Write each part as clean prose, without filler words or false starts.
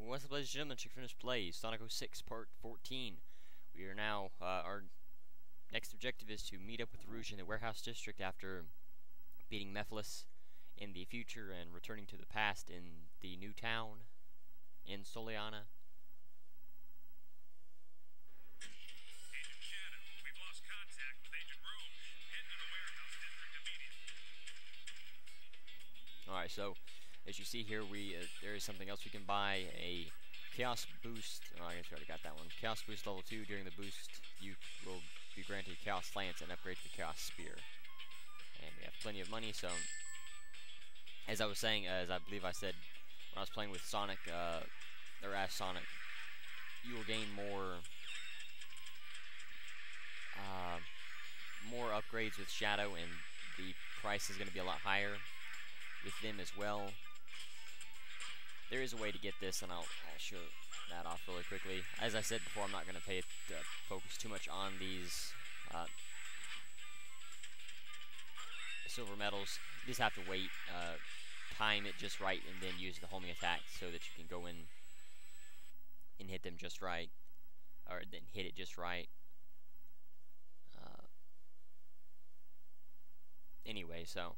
What's up, ladies and gentlemen? chuckfinleLP Sonic 06 Part 14. We are now, our next objective is to meet up with Rouge in the warehouse district after beating Mephiles in the future and returning to the past in the new town in Soliana. Agent Shadow, we've lost contact with Agent Rouge. Head to the warehouse district immediately. Alright, so as you see here, there is something else we can buy, a Chaos Boost. Oh, I guess we already got that one. Chaos Boost level 2. During the boost, you will be granted Chaos Lance and upgrade to the Chaos Spear. And we have plenty of money, so as I was saying, as I believe I said when I was playing with Sonic, or as Sonic, you will gain more upgrades with Shadow, and the price is going to be a lot higher with them as well. There is a way to get this, and I'll show that off really quickly. As I said before, I'm not going to focus too much on these silver medals. You just have to wait, time it just right, and then use the homing attack so that you can go in and hit them just right, or then hit it just right. Anyway, so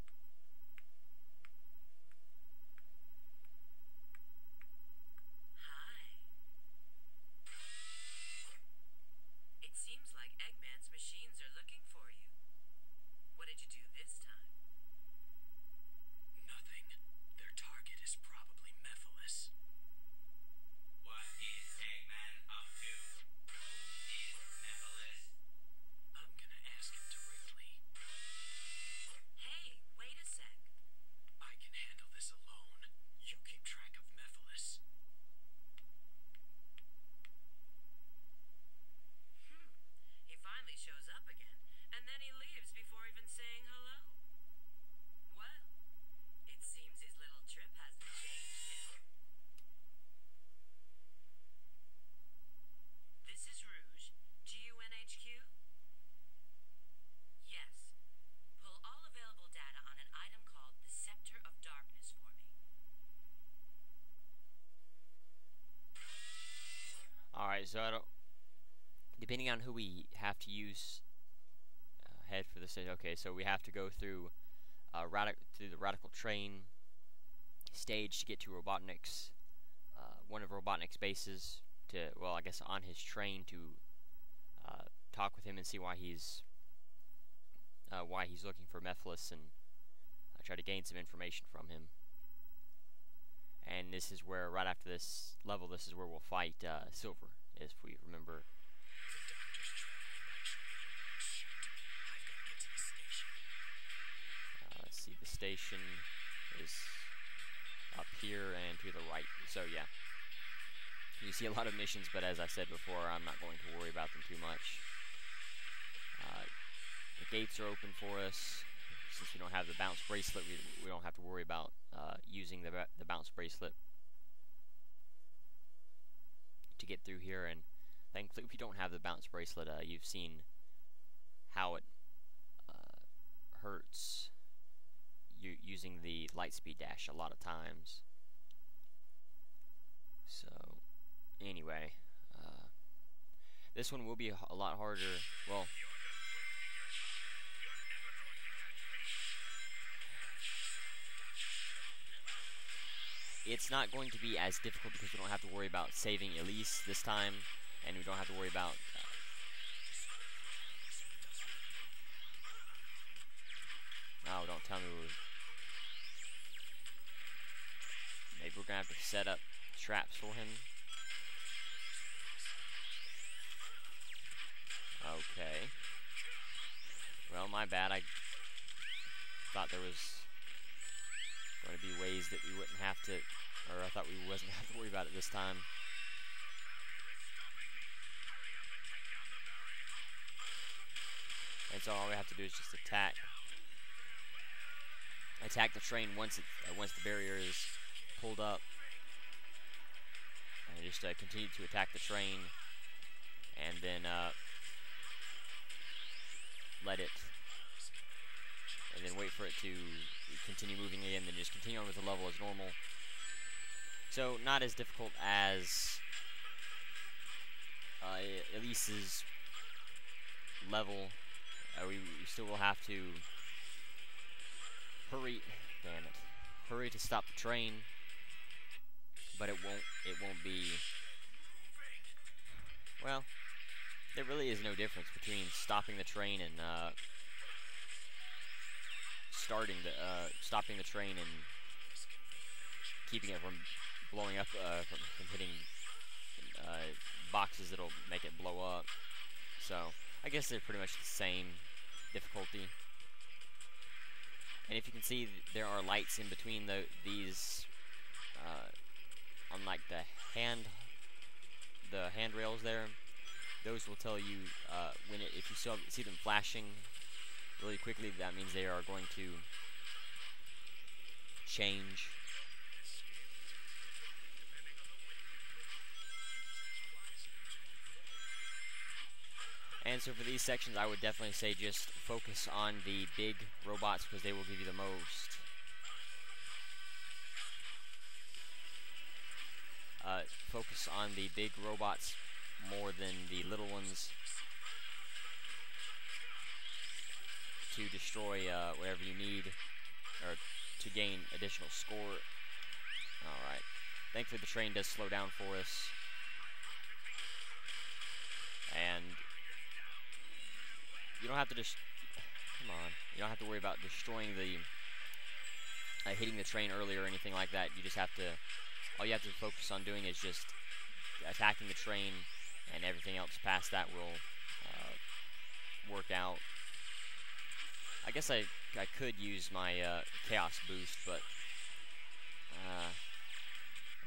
so I don't, depending on who we have to use, head for this. Okay, so we have to go through the Radical Train stage to get to Robotnik's, one of Robotnik's bases, to, well, I guess on his train, to talk with him and see why he's looking for Mephiles, and try to gain some information from him. And this is where, right after this level, this is where we'll fight Silver, if we remember. Let's see, the station is up here and to the right. So yeah, you see a lot of missions, but as I said before, I'm not going to worry about them too much. The gates are open for us. Since we don't have the bounce bracelet, we don't have to worry about using the bounce bracelet to get through here. And thankfully, if you don't have the bounce bracelet, you've seen how it hurts you using the light speed dash a lot of times. So anyway, this one will be a lot harder. Well, it's not going to be as difficult because we don't have to worry about saving Elise this time, and we don't have to worry about oh, don't tell me maybe we're gonna have to set up traps for him. Okay. Well, my bad. I thought there was going to be ways that we wouldn't have to, or I thought we wasn't have to worry about it this time. And so all we have to do is just attack the train once the barrier is pulled up, and just continue to attack the train, and then let it, and then wait for it to continue moving again, then just continue on with the level as normal. So not as difficult as Elise's level. We still will have to hurry. Damn it! Hurry to stop the train. But it won't be. Well, there really is no difference between stopping the train and stopping the train and keeping it from blowing up, from hitting boxes that'll make it blow up. So I guess they're pretty much the same difficulty. And if you can see, there are lights in between these, on like the handrails there. Those will tell you if you see them flashing really quickly, that means they are going to change. And so for these sections, I would definitely say just focus on the big robots because they will give you the most. Focus on the big robots more than the little ones to destroy whatever you need or to gain additional score. Alright. Thankfully the train does slow down for us. And you don't have to come on. You don't have to worry about destroying the hitting the train earlier or anything like that. You just have to all you have to focus on doing is just attacking the train, and everything else past that will work out. I guess I could use my chaos boost, but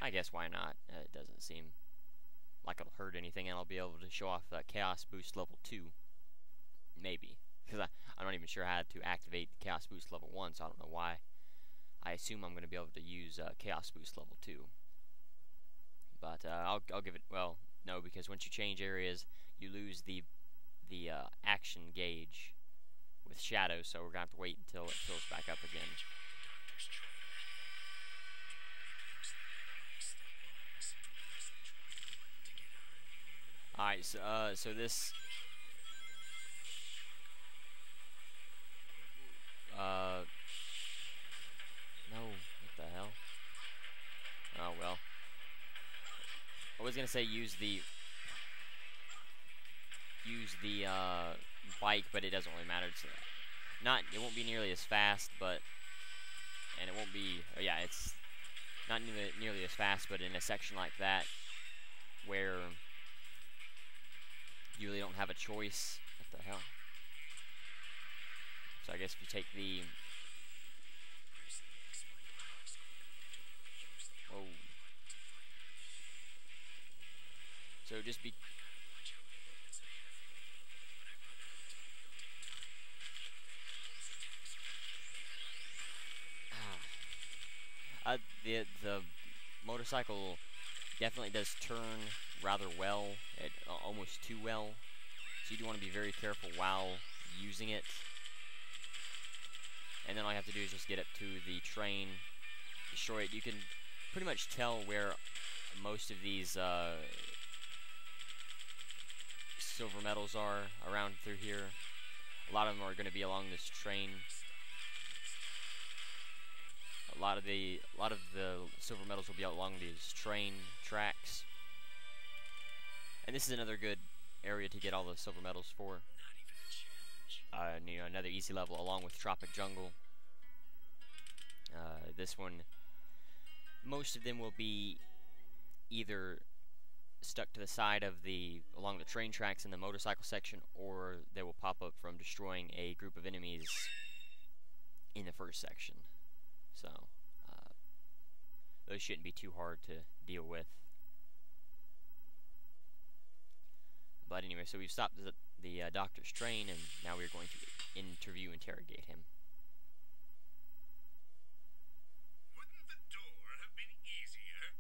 I guess why not? It doesn't seem like it'll hurt anything, and I'll be able to show off chaos boost level 2. Maybe. Because I'm not even sure how to activate Chaos Boost level 1, so I don't know why. I assume I'm going to be able to use Chaos Boost level 2. But I'll give it, well, no, because once you change areas, you lose the action gauge with Shadow, so we're going to have to wait until it fills back up again. Alright, so this... no, what the hell? Oh, well. I was gonna say use the bike, but it doesn't really matter. It's it won't be nearly as fast, and it won't be, yeah, it's not nearly as fast, but in a section like that, where you really don't have a choice, what the hell? So I guess if you take the... Whoa. So just be... the motorcycle definitely does turn rather well, almost too well. So you do want to be very careful while using it. And then all you have to do is just get up to the train, destroy it. You can pretty much tell where most of these silver medals are around through here. A lot of them are going to be along this train. A lot of the silver medals will be along these train tracks. And this is another good area to get all the silver medals for. Another easy level along with Tropic Jungle. This one, most of them will be either stuck to the side of along the train tracks in the motorcycle section, or they will pop up from destroying a group of enemies in the first section. So those shouldn't be too hard to deal with. But anyway, so we've stopped the doctor's train, and now we're going to interrogate him. Wouldn't the door have been easier?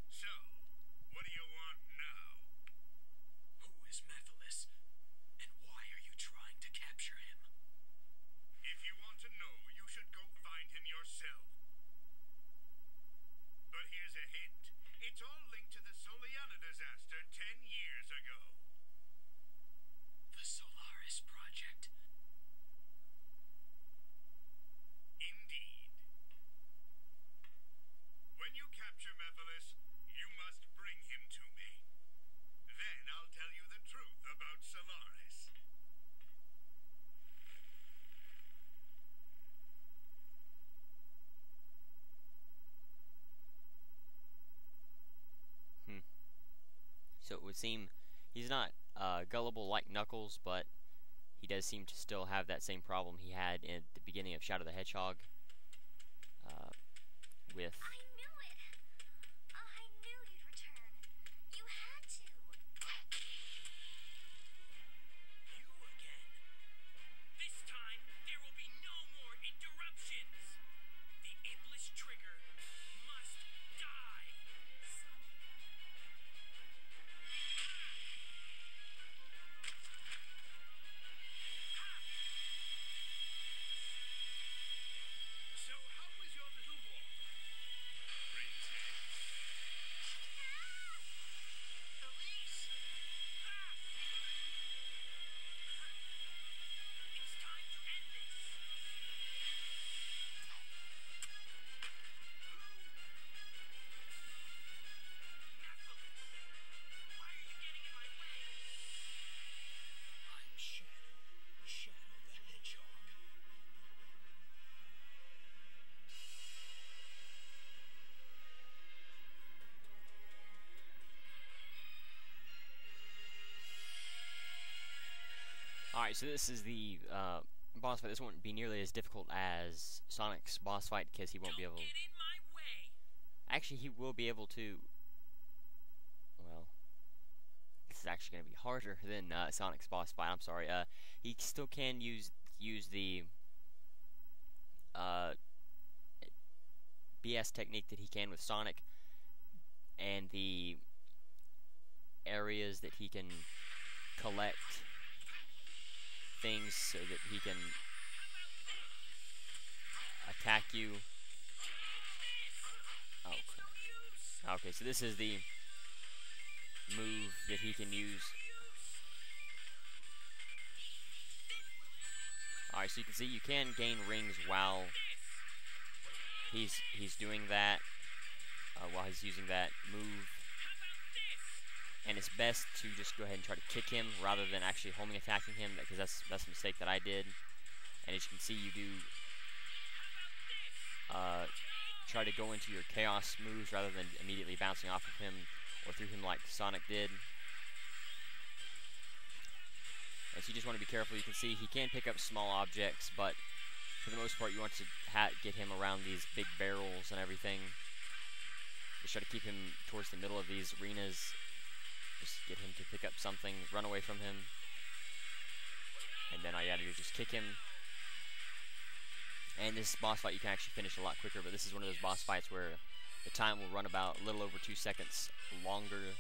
So, what do you want now? Who is Methylis, and why are you trying to capture him? If you want to know, you should go find him yourself. So it would seem he's not gullible like Knuckles, but he does seem to still have that same problem he had at the beginning of Shadow the Hedgehog. With I knew it! Oh, I knew you'd return. You had to. You again. This time, there will be no more interruptions. The Iblis trigger must die. So how was your little walk? Crazy. Elise! It's time to end this. Nephilis, why are you getting in my way? I'm Shadow the Hedgehog. Alright, so this is the boss fight. This won't be nearly as difficult as Sonic's boss fight because he won't be able. Don't get in my way. Actually, he will be able to. Well, this is actually going to be harder than Sonic's boss fight. I'm sorry. He still can use the BS technique that he can with Sonic, and the areas that he can collect things so that he can attack you. Oh, okay, so this is the move that he can use. Alright, so you can see you can gain rings while he's doing that, while he's using that move. And it's best to just go ahead and try to kick him rather than actually homing attacking him, because that's a mistake that I did. And as you can see, you do try to go into your chaos moves rather than immediately bouncing off of him or through him like Sonic did. And so you just want to be careful. You can see he can pick up small objects, but for the most part you want to get him around these big barrels and everything. Just try to keep him towards the middle of these arenas. Just get him to pick up something, run away from him, and then all you gotta do is just kick him. And this boss fight you can actually finish a lot quicker, but this is one of those boss fights where the time will run about a little over 2 seconds longer.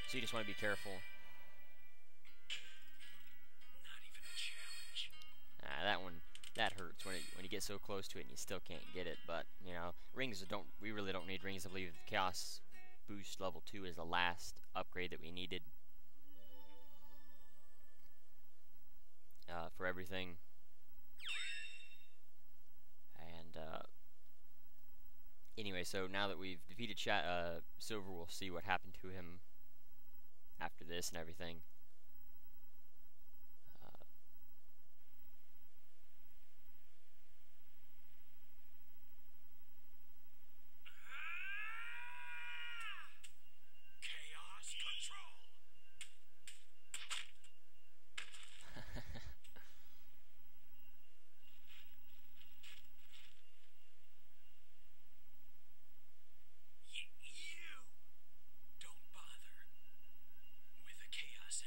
So you just want to be careful. Not even a challenge. That one, that hurts when you get so close to it and you still can't get it. But you know, rings we really don't need rings. I believe Chaos Boost level 2 is the last upgrade that we needed for everything. And anyway, so now that we've defeated Silver, we'll see what happened to him after this and everything. Chaos control. You don't bother. With the chaos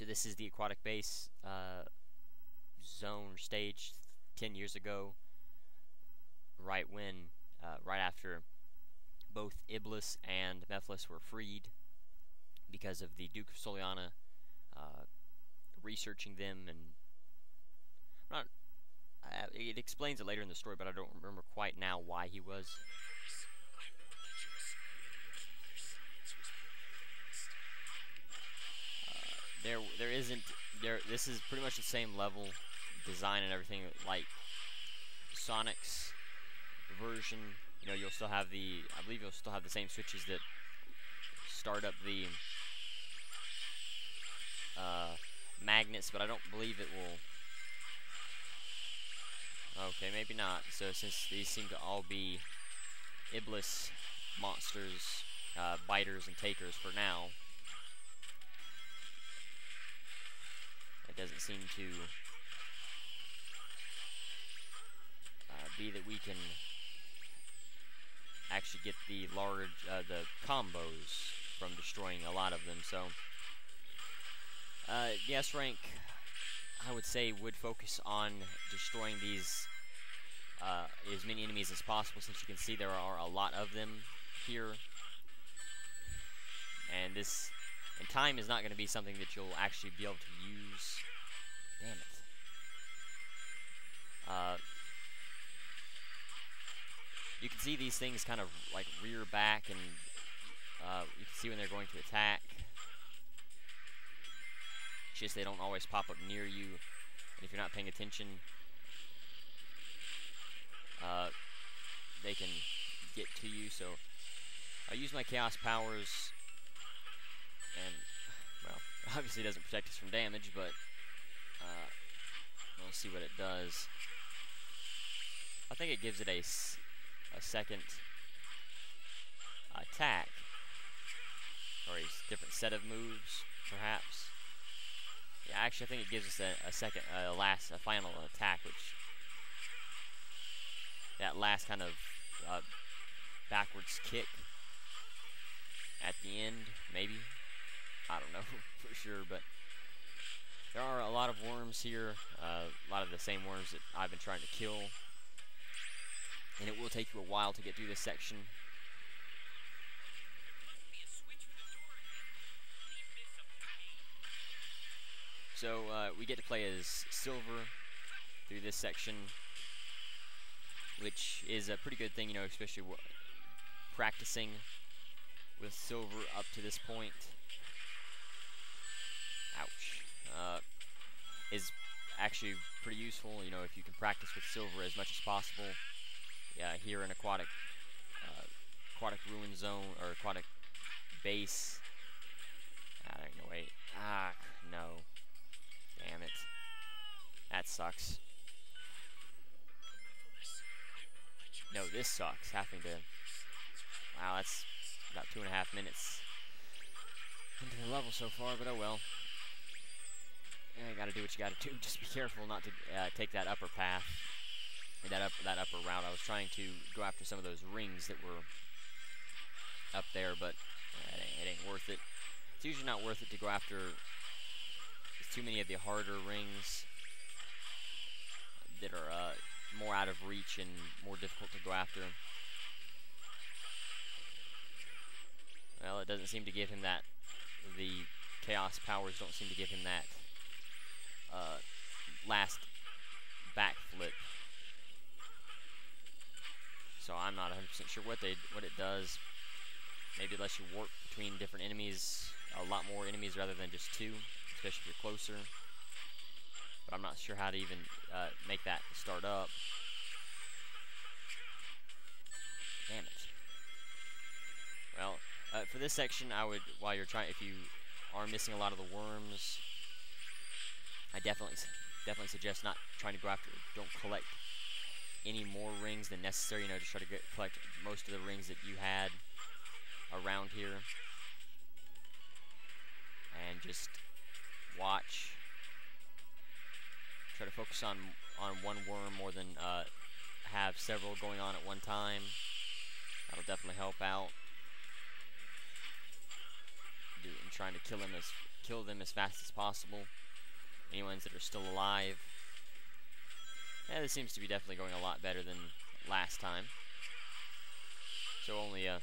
So this is the aquatic base zone or stage 10 years ago, right after both Iblis and Mephiles were freed because of the Duke of Soliana researching them, and not. It explains it later in the story, but I don't remember quite now why he was. This is pretty much the same level design and everything like Sonic's version. You know, you'll still have I believe you'll still have the same switches that start up the magnets, but I don't believe it will. Okay, maybe not. So since these seem to all be Iblis monsters, biters and takers for now, it doesn't seem to be that we can actually get the the combos from destroying a lot of them. So the S rank, I would say, would focus on destroying these as many enemies as possible, since you can see there are a lot of them here, and time is not going to be something that you'll actually be able to use. Damn it. You can see these things kind of like rear back, and you can see when they're going to attack. It's just they don't always pop up near you, and if you're not paying attention, they can get to you. So I use my Chaos powers, and well, obviously it doesn't protect us from damage, but we'll see what it does. I think it gives it a second attack, or a different set of moves, perhaps. Yeah, actually, I think it gives us a final attack, which that last kind of backwards kick at the end, maybe. I don't know for sure, but there are a lot of worms here, a lot of the same worms that I've been trying to kill, and it will take you a while to get through this section. So we get to play as Silver through this section, which is a pretty good thing, you know, especially practicing with Silver up to this point. Ouch. Is actually pretty useful, you know, if you can practice with Silver as much as possible. Yeah, here in aquatic ruin zone, or aquatic base. No, wait. No. Damn it. That sucks. No, this sucks. Having to... Wow, that's about 2.5 minutes into the level so far, but oh well. Yeah, you gotta do what you gotta do. Just be careful not to take that upper path, that upper route. I was trying to go after some of those rings that were up there, but it ain't worth it. It's usually not worth it to go after too many of the harder rings that are more out of reach and more difficult to go after. Well, it doesn't seem to give him that. The Chaos powers don't seem to give him that last backflip. So I'm not 100% sure what it does. Maybe it lets you warp between different enemies, a lot more enemies rather than just two, especially if you're closer. But I'm not sure how to even make that start up. Damn it. Well, for this section, I would, if you are missing a lot of the worms, I definitely suggest not trying to go after. Don't collect any more rings than necessary. You know, just try to collect most of the rings that you had around here, and just watch. Try to focus on one worm more than have several going on at one time. That'll definitely help out. I'm trying to kill him as kill them as fast as possible. Any ones that are still alive. Yeah, this seems to be definitely going a lot better than last time. So only a...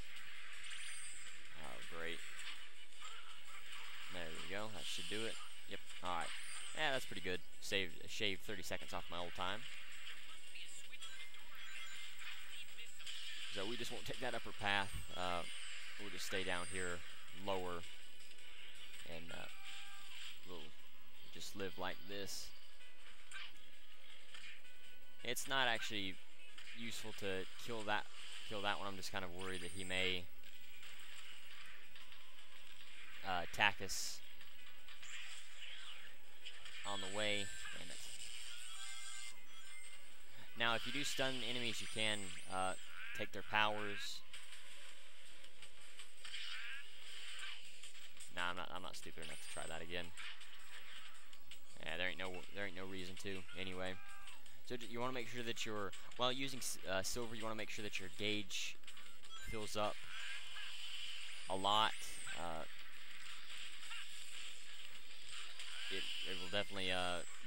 Oh, great. There we go. That should do it. Yep. Alright. Yeah, that's pretty good. Shaved 30 seconds off my old time. So we just won't take that upper path. We'll just stay down here lower. And we'll just live like this. It's not actually useful to kill that one. I'm just kind of worried that he may attack us on the way. Damn it. Now, if you do stun enemies, you can take their powers. Nah, I'm not stupid enough to try that again. Yeah, there ain't no reason to anyway. So you want to make sure that while using silver, you want to make sure that your gauge fills up a lot. It will definitely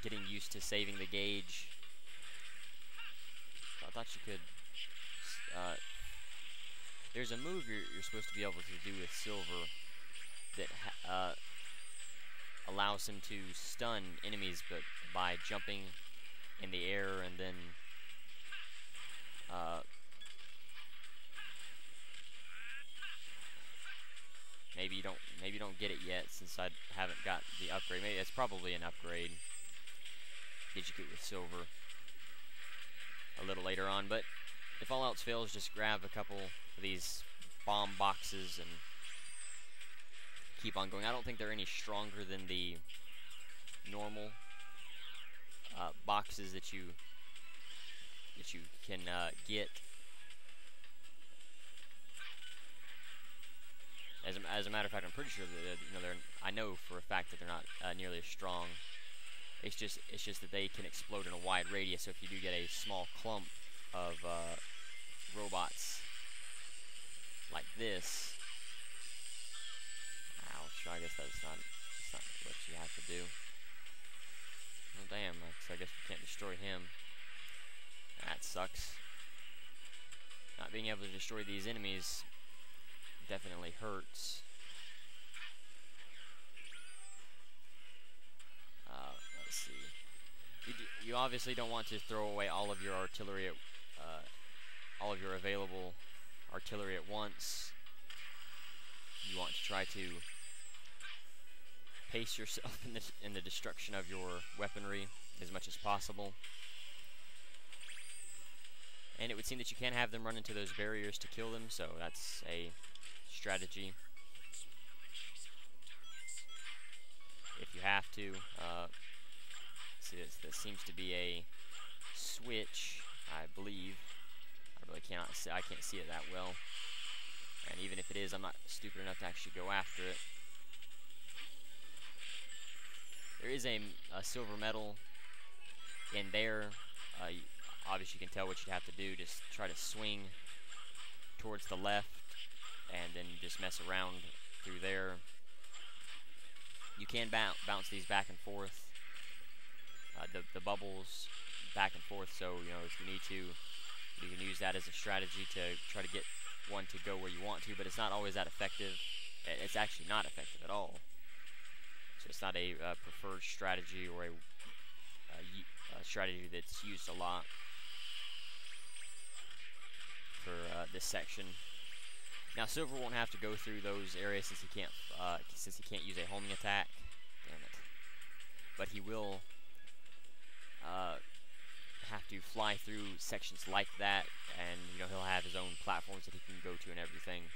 getting used to saving the gauge. I thought you could. There's a move you're supposed to be able to do with silver that allows him to stun enemies, but by jumping in the air and then maybe you don't get it yet since I haven't got the upgrade. Maybe it's probably an upgrade that you get with silver a little later on, but if all else fails, just grab a couple of these bomb boxes and keep on going. I don't think they're any stronger than the normal boxes that you can get. As a matter of fact, I'm pretty sure that I know for a fact that they're not nearly as strong. It's just that they can explode in a wide radius. So if you do get a small clump of robots like this, ouch! I guess that's not what you have to do. Oh damn! So I guess we can't destroy him. That sucks. Not being able to destroy these enemies definitely hurts. Let's see. You obviously don't want to throw away all of your artillery, all of your available artillery at once. You want to try to pace yourself in the destruction of your weaponry as much as possible. And it would seem that you can have them run into those barriers to kill them, so that's a strategy. If you have to. See, this seems to be a switch, I believe. I really I can't see it that well. And even if it is, I'm not stupid enough to actually go after it. There is a silver medal in there. Obviously you can tell what you'd have to do. Just try to swing towards the left and then just mess around through there. You can bounce these back and forth, the bubbles back and forth, so if you need to, you can use that as a strategy to try to get one to go where you want to, but it's not always that effective. It's actually not effective at all. So it's not a preferred strategy or a strategy that's used a lot for this section. Now Silver won't have to go through those areas since he can't use a homing attack. Damn it! But he will have to fly through sections like that, and he'll have his own platforms that he can go to and everything.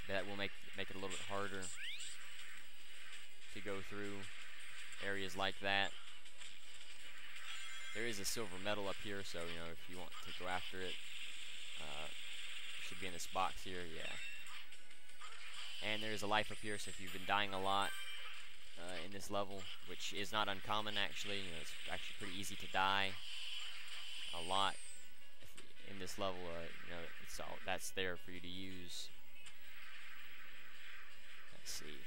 That will make it a little bit harder to go through areas like that. There is a silver medal up here, so if you want to go after it, should be in this box here, yeah. And there's a life up here, so if you've been dying a lot in this level, which is not uncommon actually, it's actually pretty easy to die a lot in this level. That's there for you to use. Let's see.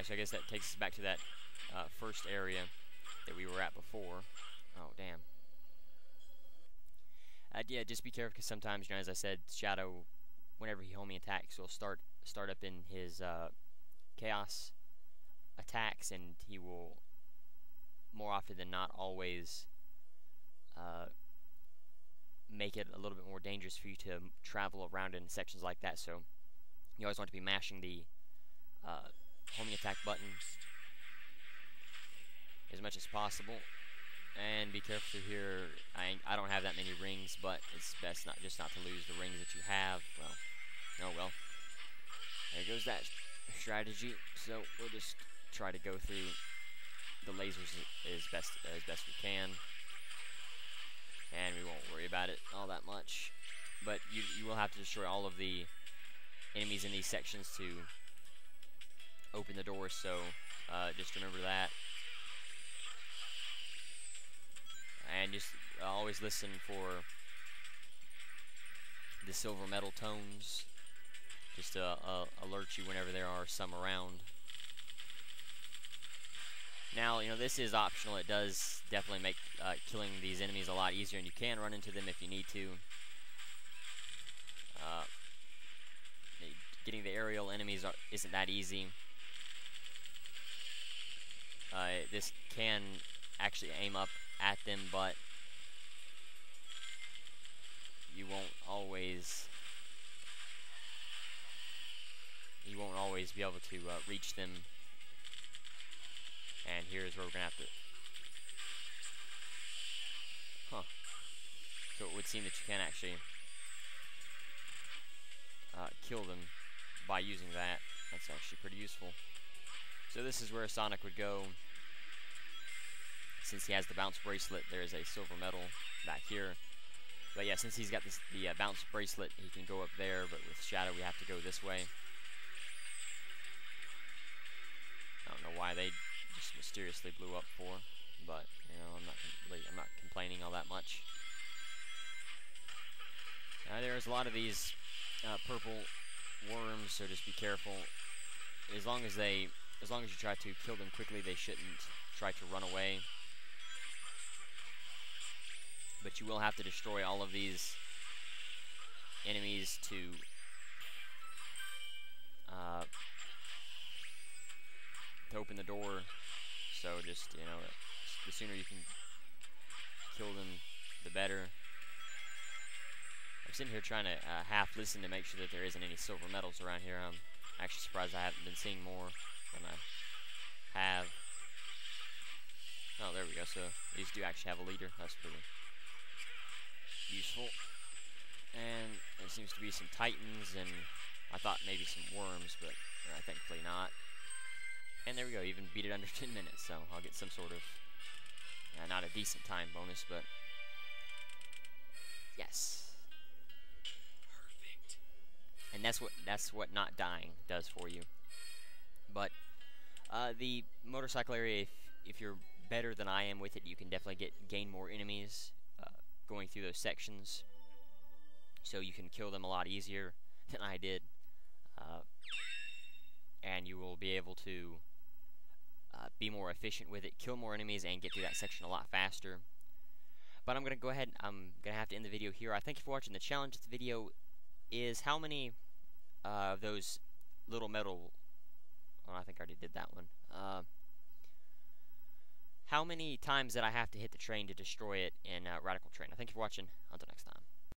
Alright, so I guess that takes us back to that first area that we were at before. Oh, damn. Yeah, just be careful because sometimes, you know, as I said, Shadow, whenever he homing attacks, will start up in his chaos attacks, and he will more often than not always make it a little bit more dangerous for you to travel around in sections like that. So you always want to be mashing the homing attack button as much as possible. And be careful through here. I don't have that many rings, but it's best not to lose the rings that you have. Well, oh well. There goes that strategy. So we'll just try to go through the lasers as best we can, and we won't worry about it all that much. But you will have to destroy all of the enemies in these sections to open the doors. So just remember that. And just always listen for the silver metal tones, just to alert you whenever there are some around. Now, you know, this is optional. It does definitely make killing these enemies a lot easier, and you can run into them if you need to. Getting the aerial enemies isn't that easy. This can actually aim up at them, but you won't always be able to reach them. And here's where we're gonna have to. So it would seem that you can actually kill them by using that. That's actually pretty useful. So this is where Sonic would go. Since he has the bounce bracelet, there is a silver medal back here. But yeah, since he's got the bounce bracelet, he can go up there. But with Shadow, we have to go this way. I don't know why they just mysteriously blew up for, but you know, I'm not complaining all that much. There's a lot of these purple worms, so just be careful. As long as you try to kill them quickly, they shouldn't try to run away. But you will have to destroy all of these enemies to open the door. So just, you know, the sooner you can kill them, the better. I'm sitting here trying to half listen to make sure that there isn't any silver medals around here. I'm actually surprised I haven't been seeing more than I have. Oh, there we go. So these do actually have a leader. That's pretty useful. And there seems to be some titans, and I thought maybe some worms, but thankfully not. And there we go, even beat it under 10 minutes, so I'll get some sort of, not a decent time bonus, but yes. Perfect. And that's what not dying does for you. But the motorcycle area, if you're better than I am with it, you can definitely gain more enemies going through those sections, so you can kill them a lot easier than I did, and you will be able to be more efficient with it, kill more enemies, and get through that section a lot faster. But I'm going to go ahead, I'm going to have to end the video here. I thank you for watching. The challenge of the video is how many of those little metal, oh, I think I already did that one, how many times that I have to hit the train to destroy it in Radical Train. I thank you for watching. Until next time.